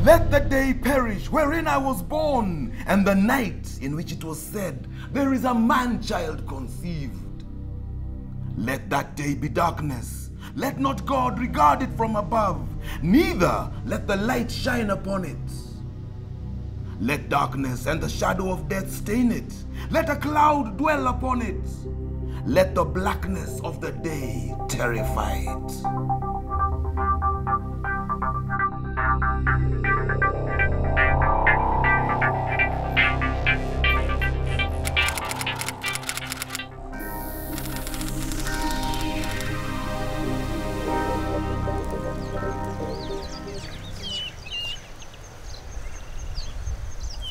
Let the day perish wherein I was born, and the night in which it was said, there is a man-child conceived. Let that day be darkness. Let not God regard it from above, neither let the light shine upon it. Let darkness and the shadow of death stain it. Let a cloud dwell upon it. Let the blackness of the day terrify it.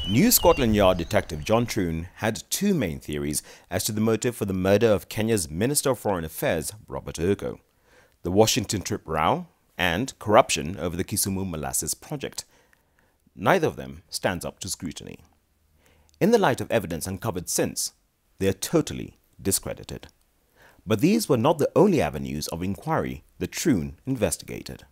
New Scotland Yard detective John Troon had two main theories as to the motive for the murder of Kenya's Minister of Foreign Affairs, Robert Ouko: the Washington trip row and corruption over the Kisumu molasses project. Neither of them stands up to scrutiny. In the light of evidence uncovered since, they are totally discredited. But these were not the only avenues of inquiry that Troon investigated.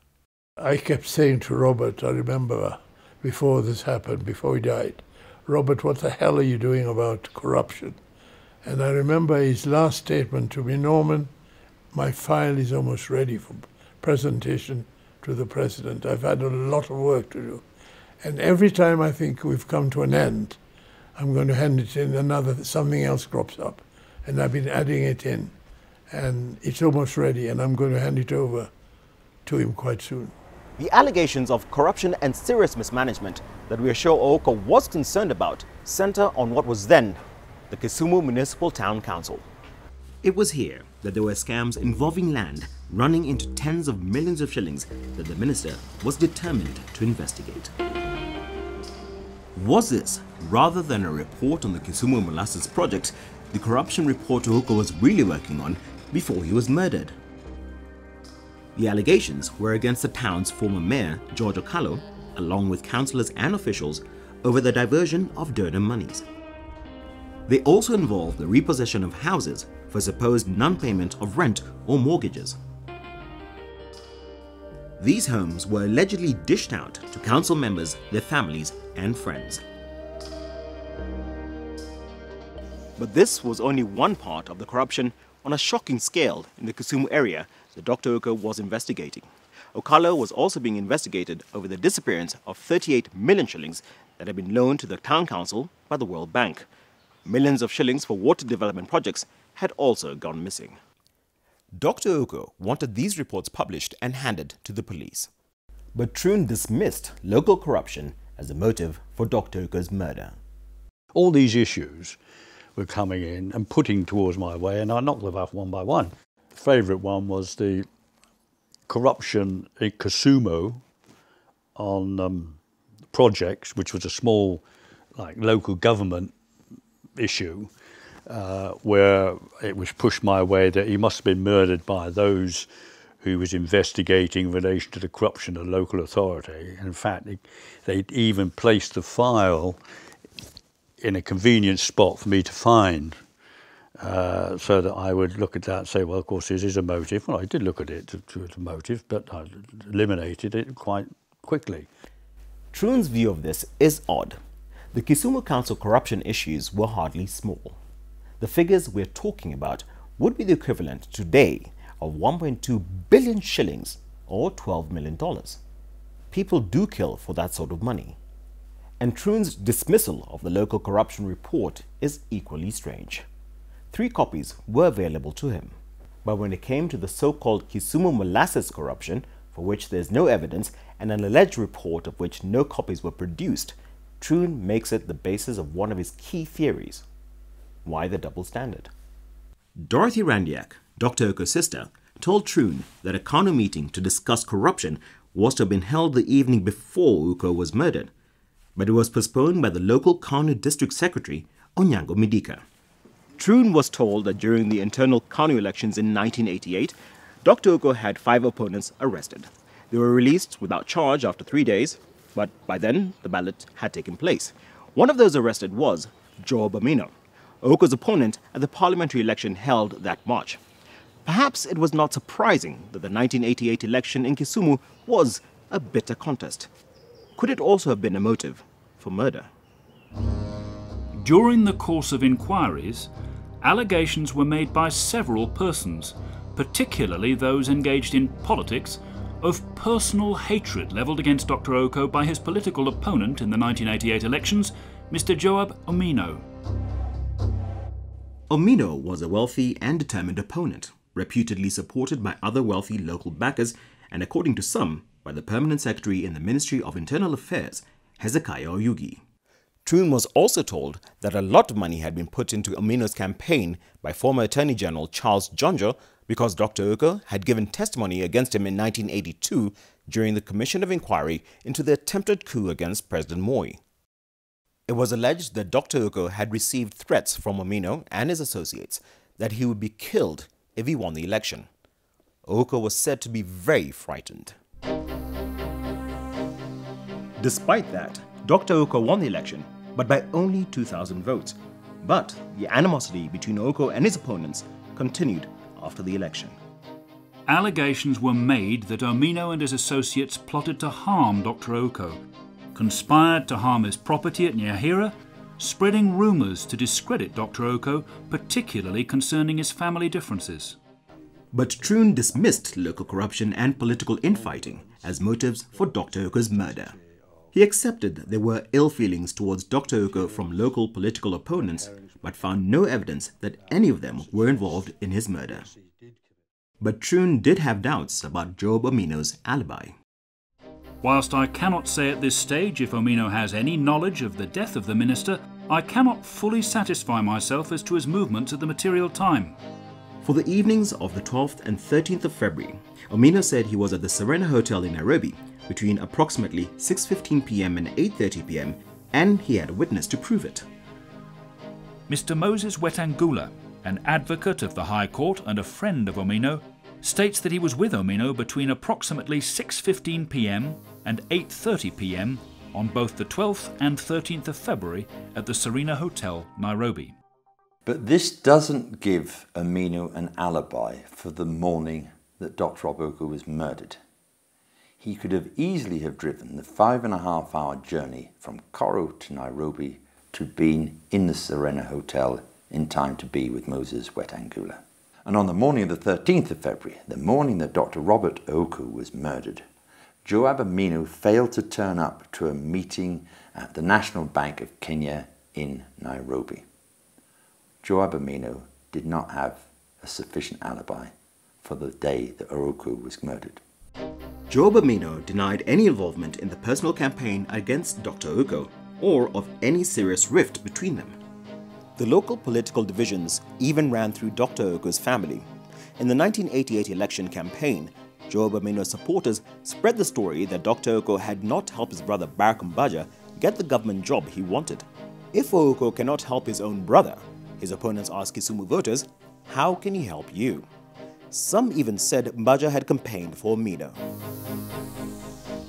I kept saying to Robert, I remember before this happened, before he died, Robert, what the hell are you doing about corruption? And I remember his last statement to me, Norman, my file is almost ready for presentation to the President. I've had a lot of work to do. And every time I think we've come to an end, I'm going to hand it in, something else crops up. And I've been adding it in. And it's almost ready, and I'm going to hand it over to him quite soon. The allegations of corruption and serious mismanagement that we are sure Ouko was concerned about center on what was then the Kisumu Municipal Town Council. It was here that there were scams involving land running into tens of millions of shillings that the minister was determined to investigate. Was this, rather than a report on the Kisumu molasses project, the corruption report Ouko was really working on before he was murdered? The allegations were against the town's former mayor, George Okalo, along with councillors and officials, over the diversion of Durham monies. They also involved the repossession of houses for supposed non-payment of rent or mortgages. These homes were allegedly dished out to council members, their families and friends. But this was only one part of the corruption on a shocking scale in the Kisumu area that Dr. Ouko was investigating. Okalo was also being investigated over the disappearance of 38 million shillings that had been loaned to the town council by the World Bank. Millions of shillings for water development projects had also gone missing. Dr. Ouko wanted these reports published and handed to the police. But Troon dismissed local corruption as a motive for Dr. Ouko's murder. All these issues were coming in and putting towards my way, and I knocked them off one by one. The favourite one was the corruption in Kisumu on projects, which was a small, local government issue, where it was pushed my way that he must have been murdered by those who was investigating in relation to the corruption of the local authority. In fact, they'd even placed the file in a convenient spot for me to find, so that I would look at that and say, well, of course, this is a motive. Well, I did look at it to a motive, but I eliminated it quite quickly. Troon's view of this is odd. The Kisumu Council corruption issues were hardly small. The figures we're talking about would be the equivalent today of 1.2 billion shillings or $12 million. People do kill for that sort of money. And Troon's dismissal of the local corruption report is equally strange. 3 copies were available to him. But when it came to the so-called Kisumu molasses corruption, for which there is no evidence and an alleged report of which no copies were produced, Troon makes it the basis of one of his key theories. Why the double standard? Dorothy Randiak, Dr. Ouko's sister, told Troon that a Kanu meeting to discuss corruption was to have been held the evening before Ouko was murdered, but it was postponed by the local Kanu district secretary, Onyango Midika. Troon was told that during the internal Kanu elections in 1988, Dr. Ouko had 5 opponents arrested. They were released without charge after 3 days, but by then the ballot had taken place. One of those arrested was Joe Bamino, Ouko's opponent at the parliamentary election held that March. Perhaps it was not surprising that the 1988 election in Kisumu was a bitter contest. Could it also have been a motive for murder? During the course of inquiries, allegations were made by several persons, particularly those engaged in politics, of personal hatred levelled against Dr Ouko by his political opponent in the 1988 elections, Mr Joab Omino. Omino was a wealthy and determined opponent, reputedly supported by other wealthy local backers and, according to some, by the Permanent Secretary in the Ministry of Internal Affairs, Hezekiah Oyugi. Troon was also told that a lot of money had been put into Omino's campaign by former Attorney General Charles Jonjo because Dr Ouko had given testimony against him in 1982 during the Commission of Inquiry into the attempted coup against President Moi. It was alleged that Dr Ouko had received threats from Omino and his associates that he would be killed if he won the election. Ouko was said to be very frightened. Despite that, Dr Ouko won the election, but by only 2,000 votes. But the animosity between Ouko and his opponents continued after the election. Allegations were made that Omino and his associates plotted to harm Dr Ouko, conspired to harm his property at Nyahira, spreading rumours to discredit Dr Ouko, particularly concerning his family differences. But Troon dismissed local corruption and political infighting as motives for Dr Ouko's murder. He accepted there were ill feelings towards Dr Ouko from local political opponents, but found no evidence that any of them were involved in his murder. But Troon did have doubts about Joab Omino's alibi. Whilst I cannot say at this stage if Omino has any knowledge of the death of the minister, I cannot fully satisfy myself as to his movements at the material time. For the evenings of the 12th and 13th of February, Omino said he was at the Serena Hotel in Nairobi between approximately 6:15 p.m. and 8:30 p.m. and he had a witness to prove it. Mr Moses Wetangula, an advocate of the High Court and a friend of Omino, states that he was with Omino between approximately 6:15 p.m. and 8:30 p.m. on both the 12th and 13th of February at the Serena Hotel, Nairobi. But this doesn't give Omino an alibi for the morning that Dr Ouko was murdered. He could have easily have driven the 5.5-hour journey from Koro to Nairobi to being in the Serena Hotel in time to be with Moses Wetangula. And on the morning of the 13th of February, the morning that Dr Robert Ouko was murdered, Joab Omino failed to turn up to a meeting at the National Bank of Kenya in Nairobi. Joab Omino did not have a sufficient alibi for the day that Ouko was murdered. Joab Omino denied any involvement in the personal campaign against Dr Ouko or of any serious rift between them. The local political divisions even ran through Dr Ouko's family. In the 1988 election campaign, Joab Omino's supporters spread the story that Dr Ouko had not helped his brother Barrack Mbajah get the government job he wanted. If Ouko cannot help his own brother, his opponents asked Kisumu voters, how can he help you? Some even said Mbajah had campaigned for Omino.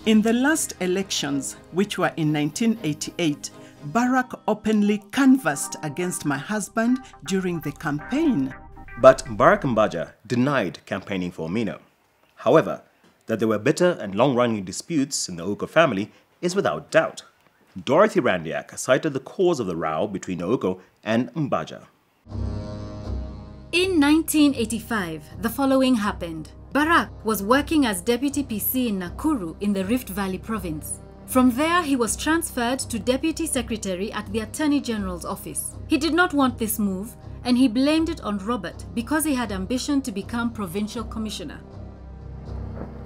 In the last elections, which were in 1988, Barrack openly canvassed against my husband during the campaign. But Barrack Mbajah denied campaigning for Omino. However, that there were bitter and long-running disputes in the Ouko family is without doubt. Dorothy Randiak cited the cause of the row between Ouko and Mbajah. In 1985, the following happened. Barrack was working as Deputy PC in Nakuru in the Rift Valley province. From there, he was transferred to Deputy Secretary at the Attorney General's office. He did not want this move, and he blamed it on Robert because he had ambition to become Provincial Commissioner.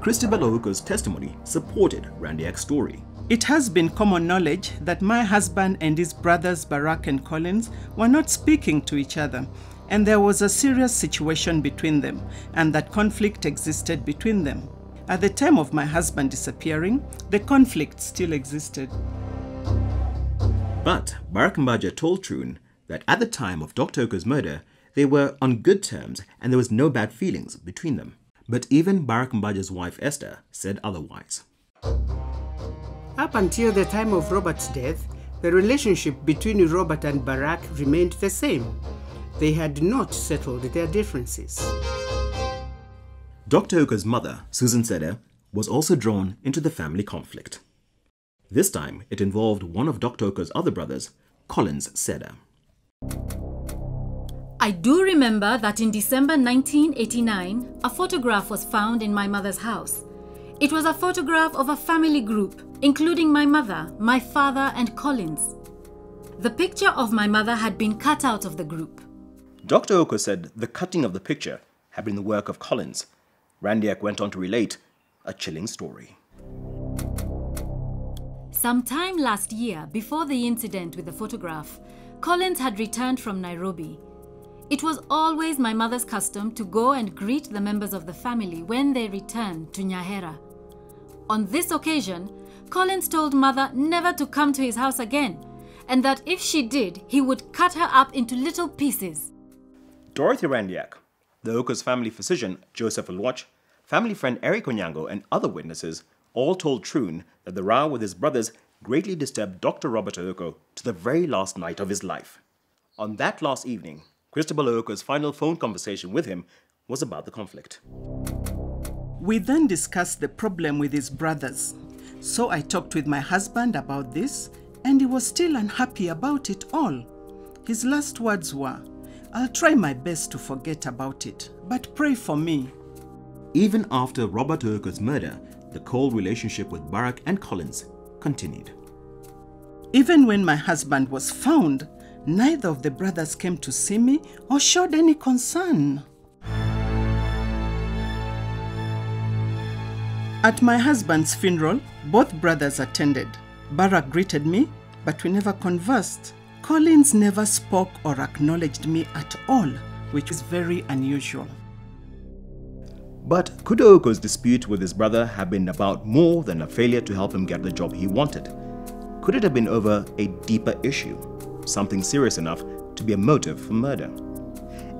Christabel Ouko's testimony supported Randiak's story. It has been common knowledge that my husband and his brothers Barrack and Collins were not speaking to each other, and there was a serious situation between them, and that conflict existed between them. At the time of my husband disappearing, the conflict still existed. But Barrack Mbajah told Troon that at the time of Dr Ouko's murder, they were on good terms and there was no bad feelings between them. But even Barrack Mbajah's wife Esther said otherwise. Up until the time of Robert's death, the relationship between Robert and Barrack remained the same. They had not settled their differences. Dr Ouko's mother, Susan Seder, was also drawn into the family conflict. This time, it involved one of Dr. Ouko's other brothers, Collins Seda. I do remember that in December 1989, a photograph was found in my mother's house. It was a photograph of a family group, including my mother, my father, and Collins. The picture of my mother had been cut out of the group. Dr. Ouko said the cutting of the picture had been the work of Collins. Randiak went on to relate a chilling story. Sometime last year, before the incident with the photograph, Collins had returned from Nairobi. It was always my mother's custom to go and greet the members of the family when they returned to Nyahera. On this occasion, Collins told mother never to come to his house again, and that if she did, he would cut her up into little pieces. Dorothy Randiak, the Ouko's family physician, Joseph Alwach, family friend Eric Onyango, and other witnesses all told Troon that the row with his brothers greatly disturbed Dr. Robert Ouko to the very last night of his life. On that last evening, Christabel Ouko's final phone conversation with him was about the conflict. We then discussed the problem with his brothers. So I talked with my husband about this, and he was still unhappy about it all. His last words were, "I'll try my best to forget about it, but pray for me." Even after Robert Ouko's murder, the cold relationship with Barrack and Collins continued. Even when my husband was found, neither of the brothers came to see me or showed any concern. At my husband's funeral, both brothers attended. Barrack greeted me, but we never conversed. Collins never spoke or acknowledged me at all, which is very unusual. But could Ouko's dispute with his brother have been about more than a failure to help him get the job he wanted? Could it have been over a deeper issue, something serious enough to be a motive for murder?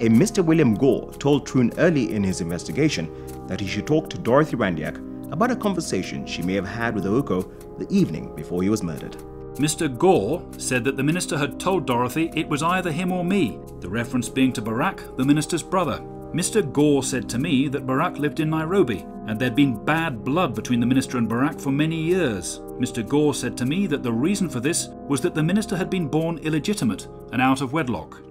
A Mr. William Gore told Troon early in his investigation that he should talk to Dorothy Randiak about a conversation she may have had with Ouko the evening before he was murdered. Mr. Gore said that the minister had told Dorothy it was either him or me, the reference being to Barrack, the minister's brother. Mr. Gore said to me that Barrack lived in Nairobi and there'd been bad blood between the minister and Barrack for many years. Mr. Gore said to me that the reason for this was that the minister had been born illegitimate and out of wedlock.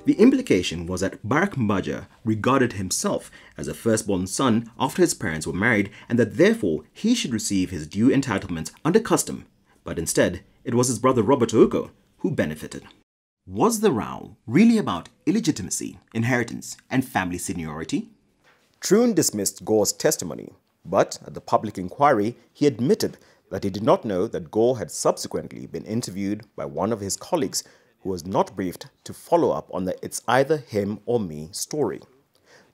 The implication was that Barrack Mbajah regarded himself as a firstborn son after his parents were married, and that therefore he should receive his due entitlements under custom, but instead it was his brother Robert Ouko who benefited. Was the row really about illegitimacy, inheritance, and family seniority? Troon dismissed Gore's testimony, but at the public inquiry, he admitted that he did not know that Gore had subsequently been interviewed by one of his colleagues who was not briefed to follow up on the "it's either him or me" story.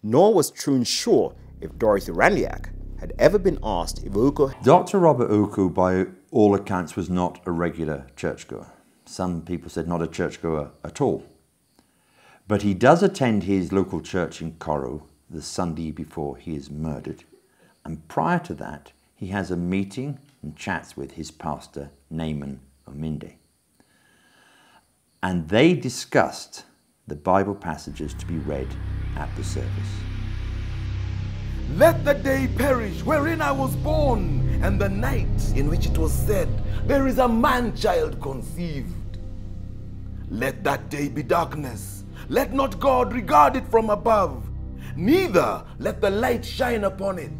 Nor was Troon sure if Dorothy Randiak had ever been asked if Ouko... Dr. Robert Ouko, by all accounts, was not a regular churchgoer. Some people said not a churchgoer at all. But he does attend his local church in Koro the Sunday before he is murdered. And prior to that, he has a meeting and chats with his pastor, Naaman Ominde. And they discussed the Bible passages to be read at the service. Let the day perish wherein I was born, and the night in which it was said, there is a man-child conceived. Let that day be darkness. Let not God regard it from above, neither let the light shine upon it.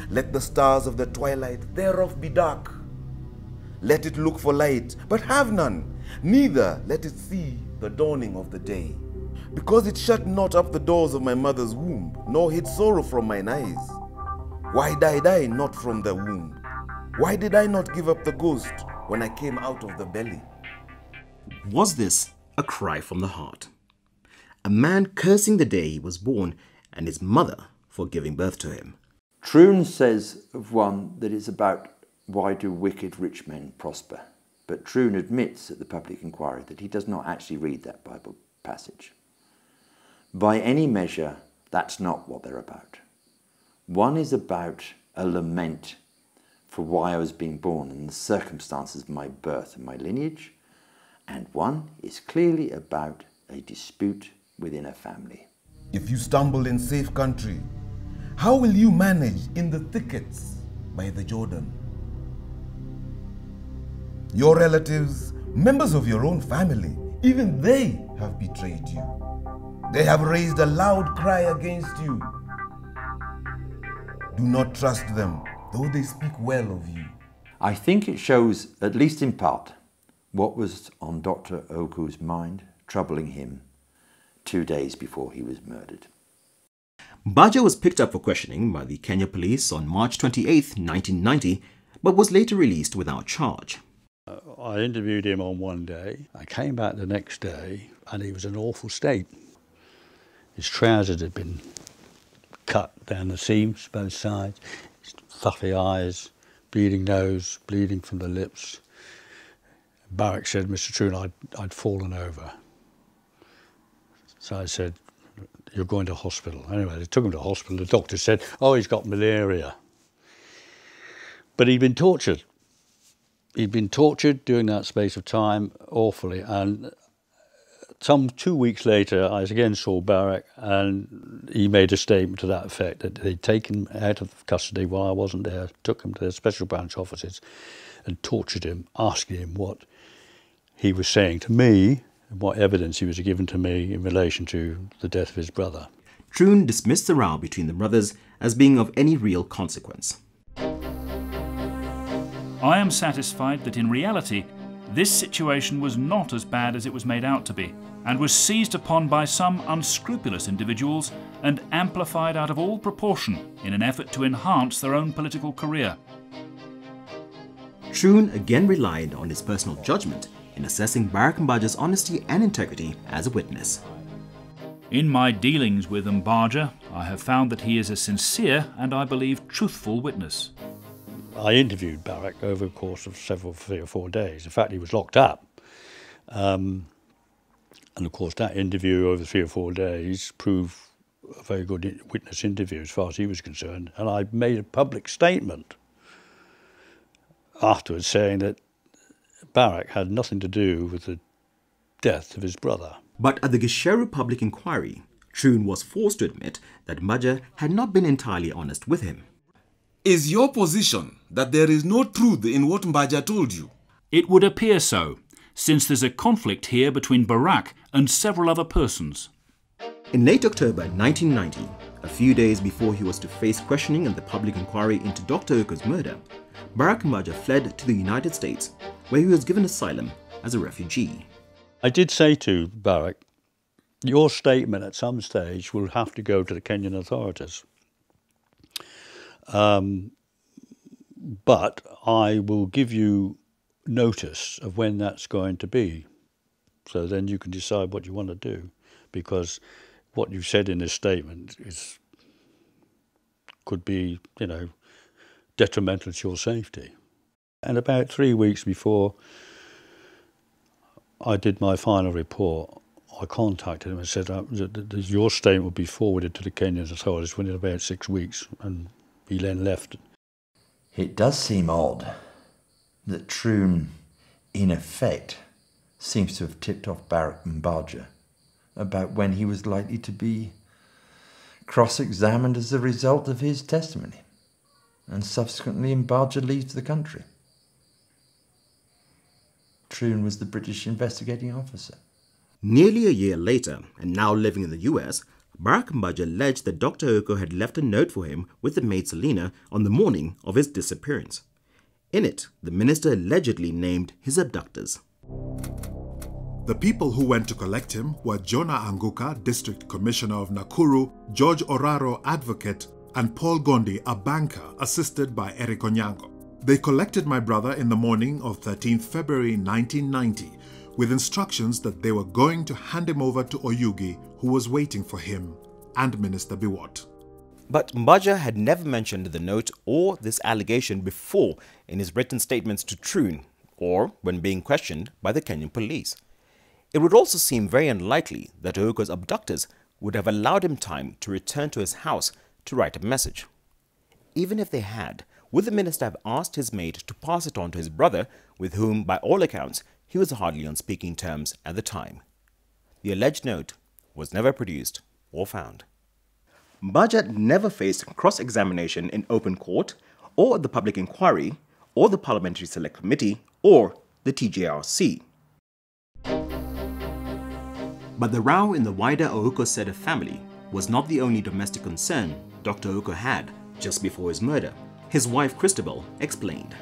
Let the stars of the twilight thereof be dark. Let it look for light, but have none, neither let it see the dawning of the day. Because it shut not up the doors of my mother's womb, nor hid sorrow from mine eyes. Why died I not from the womb? Why did I not give up the ghost when I came out of the belly? Was this a cry from the heart? A man cursing the day he was born and his mother for giving birth to him. Troon says of one that it's about why do wicked rich men prosper? But Troon admits at the public inquiry that he does not actually read that Bible passage. By any measure, that's not what they're about. One is about a lament for why I was being born and the circumstances of my birth and my lineage, and one is clearly about a dispute within a family. If you stumble in safe country, how will you manage in the thickets by the Jordan? Your relatives, members of your own family, even they have betrayed you. They have raised a loud cry against you. Do not trust them, though they speak well of you. I think it shows, at least in part, what was on Dr. Ouko's mind, troubling him 2 days before he was murdered. Mbajah was picked up for questioning by the Kenya police on March 28, 1990, but was later released without charge. I interviewed him on one day. I came back the next day and he was in an awful state. His trousers had been cut down the seams, both sides, his fluffy eyes, bleeding nose, bleeding from the lips. Barrack said, Mr. Troon, I'd fallen over. So I said, you're going to hospital. Anyway, they took him to hospital. The doctor said, oh, he's got malaria. But he'd been tortured. He'd been tortured during that space of time, awfully. And some 2 weeks later, I again saw Barrack, and he made a statement to that effect, that they'd taken him out of custody while I wasn't there, took him to their special branch offices and tortured him, asking him what he was saying to me, and what evidence he was given to me in relation to the death of his brother. Troon dismissed the row between the brothers as being of any real consequence. I am satisfied that in reality, this situation was not as bad as it was made out to be, and was seized upon by some unscrupulous individuals and amplified out of all proportion in an effort to enhance their own political career. Troon again relied on his personal judgment in assessing Barrack Mbajah's honesty and integrity as a witness. In my dealings with Mbajah, I have found that he is a sincere and, I believe, truthful witness. I interviewed Barrack over the course of 3 or 4 days. In fact, he was locked up. And of course, that interview over 3 or 4 days proved a very good witness interview as far as he was concerned. And I made a public statement afterwards saying that Barrack had nothing to do with the death of his brother. But at the Gisheru public inquiry, Troon was forced to admit that Mbajah had not been entirely honest with him. Is your position that there is no truth in what Mbajah told you? It would appear so, since there's a conflict here between Barrack and several other persons. In late October 1990, a few days before he was to face questioning in the public inquiry into Dr. Ouko's murder, Barrack Mbajah fled to the United States, where he was given asylum as a refugee. I did say to Barrack, your statement at some stage will have to go to the Kenyan authorities. But I will give you notice of when that's going to be. So then you can decide what you want to do, because what you've said in this statement could be, detrimental to your safety. And about 3 weeks before I did my final report, I contacted him and said that your statement will be forwarded to the Kenyan authorities within about 6 weeks, and he then left. It does seem odd that Troon, in effect, seems to have tipped off Barrack Mbajah about when he was likely to be cross-examined as a result of his testimony, and subsequently Mbajah leaves the country. Troon was the British investigating officer. Nearly a year later, and now living in the US, Barrack Mbajah alleged that Dr. Ouko had left a note for him with the maid Selina on the morning of his disappearance. In it, the minister allegedly named his abductors. The people who went to collect him were Jonah Anguka, District Commissioner of Nakuru, George Oraro, Advocate, and Paul Gondi, a banker, assisted by Eric Onyango. They collected my brother in the morning of 13th February 1990, with instructions that they were going to hand him over to Oyugi, who was waiting for him, and Minister Biwott. But Mbajah had never mentioned the note or this allegation before in his written statements to Troon, or when being questioned by the Kenyan police. It would also seem very unlikely that Ouko's abductors would have allowed him time to return to his house to write a message. Even if they had, would the minister have asked his maid to pass it on to his brother, with whom, by all accounts, he was hardly on speaking terms at the time? The alleged note was never produced or found. Mbajah never faced cross-examination in open court, or at the public inquiry, or the Parliamentary Select Committee, or the TJRC. But the row in the wider Ouko set of family was not the only domestic concern Dr. Ouko had just before his murder. His wife Christabel explained.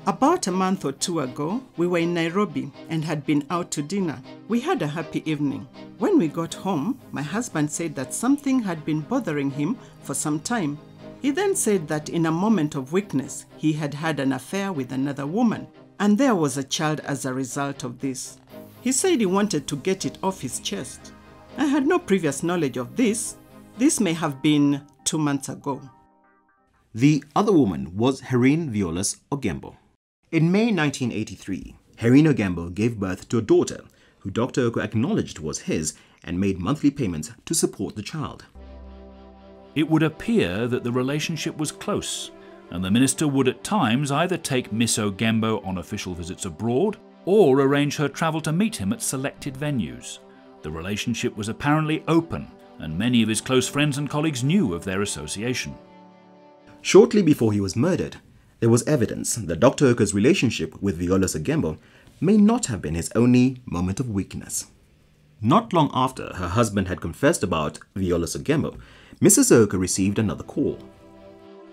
About a month or two ago, we were in Nairobi and had been out to dinner. We had a happy evening. When we got home, my husband said that something had been bothering him for some time. He then said that in a moment of weakness, he had had an affair with another woman, and there was a child as a result of this. He said he wanted to get it off his chest. I had no previous knowledge of this. This may have been 2 months ago. The other woman was Herine Violus Ogembo. In May 1983, Herine Ogembo gave birth to a daughter who Dr. Ouko acknowledged was his and made monthly payments to support the child. It would appear that the relationship was close, and the minister would at times either take Miss Ogembo on official visits abroad or arrange her travel to meet him at selected venues. The relationship was apparently open, and many of his close friends and colleagues knew of their association. Shortly before he was murdered, there was evidence that Dr. Ouko's relationship with Violus Ogembo may not have been his only moment of weakness. Not long after her husband had confessed about Violus Ogembo, Mrs. Ouko received another call.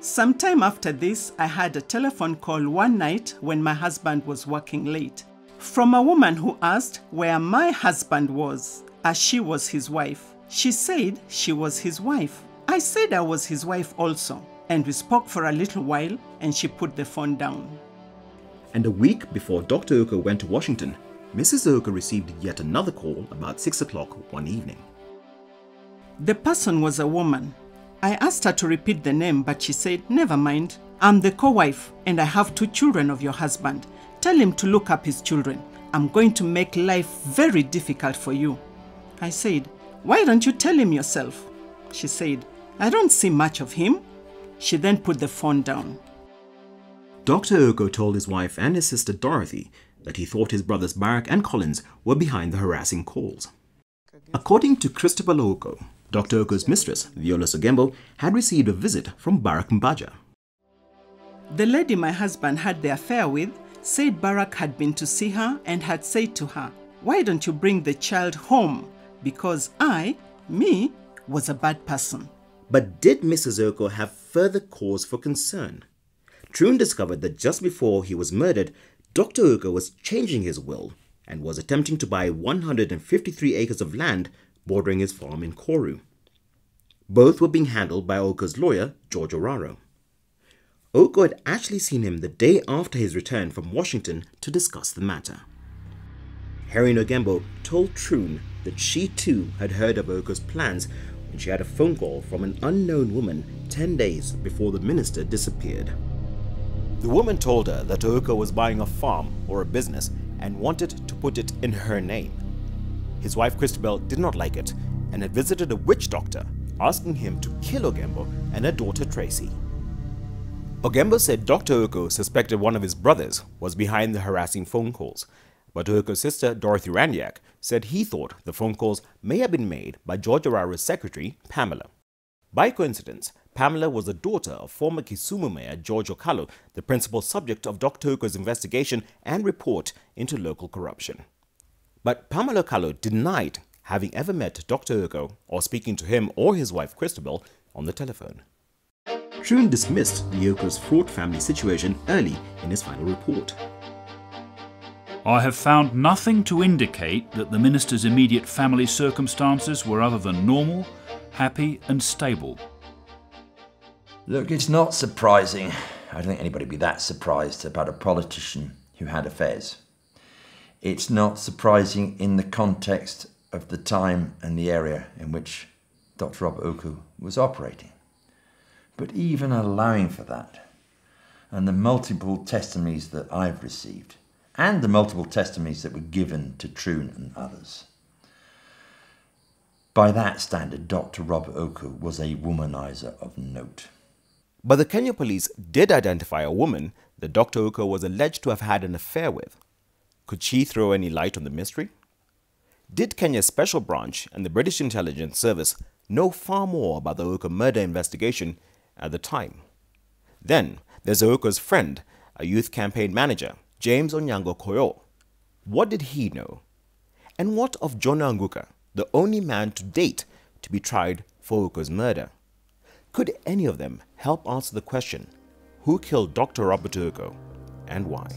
Sometime after this, I had a telephone call one night when my husband was working late, from a woman who asked where my husband was, as she was his wife. She said she was his wife. I said I was his wife also, and we spoke for a little while, and she put the phone down. And a week before Dr. Ouko went to Washington, Mrs. Ouko received yet another call about 6 o'clock one evening. The person was a woman. I asked her to repeat the name, but she said, "Never mind. I'm the co-wife, and I have 2 children of your husband. Tell him to look up his children. I'm going to make life very difficult for you." I said, "Why don't you tell him yourself?" She said, "I don't see much of him." She then put the phone down. Dr. Ouko told his wife and his sister Dorothy that he thought his brothers Barrack and Collins were behind the harassing calls. According to Christabel Ouko, Dr. Ouko's mistress, Violus Ogembo, had received a visit from Barrack Mbajah. The lady my husband had the affair with said Barrack had been to see her and had said to her, "Why don't you bring the child home? Because me, was a bad person." But did Mrs. Ouko have further cause for concern? Troon discovered that just before he was murdered, Dr. Ouko was changing his will and was attempting to buy 153 acres of land bordering his farm in Koru. Both were being handled by Ouko's lawyer, George Oraro. Ouko had actually seen him the day after his return from Washington to discuss the matter. Herine Ogembo told Troon that she too had heard of Ouko's plans when she had a phone call from an unknown woman 10 days before the minister disappeared. The woman told her that Ouko was buying a farm or a business and wanted to put it in her name. His wife Christabel did not like it and had visited a witch doctor, asking him to kill Ogembo and her daughter Tracy. Ogembo said Dr. Ouko suspected one of his brothers was behind the harassing phone calls, but Ouko's sister Dorothy Randiak said he thought the phone calls may have been made by George Oraro's secretary, Pamela. By coincidence, Pamela was the daughter of former Kisumu Mayor George Okalo, the principal subject of Dr. Ouko's investigation and report into local corruption. But Pamela Okalo denied having ever met Dr. Ouko or speaking to him or his wife Christabel on the telephone. Troon dismissed the Ouko's fraught family situation early in his final report. I have found nothing to indicate that the minister's immediate family circumstances were other than normal, happy and stable. Look, it's not surprising. I don't think anybody would be that surprised about a politician who had affairs. It's not surprising in the context of the time and the area in which Dr. Robert Ouko was operating. But even allowing for that, and the multiple testimonies that I've received, and the multiple testimonies that were given to Troon and others, by that standard, Dr. Robert Ouko was a womanizer of note. But the Kenya police did identify a woman that Dr. Ouko was alleged to have had an affair with. Could she throw any light on the mystery? Did Kenya's Special Branch and the British Intelligence Service know far more about the Ouko murder investigation at the time? Then there's Ouko's friend, a youth campaign manager, James Onyango Koyo, what did he know? And what of John Anguka, the only man to date to be tried for Ouko's murder? Could any of them help answer the question, who killed Dr. Robert Ouko and why?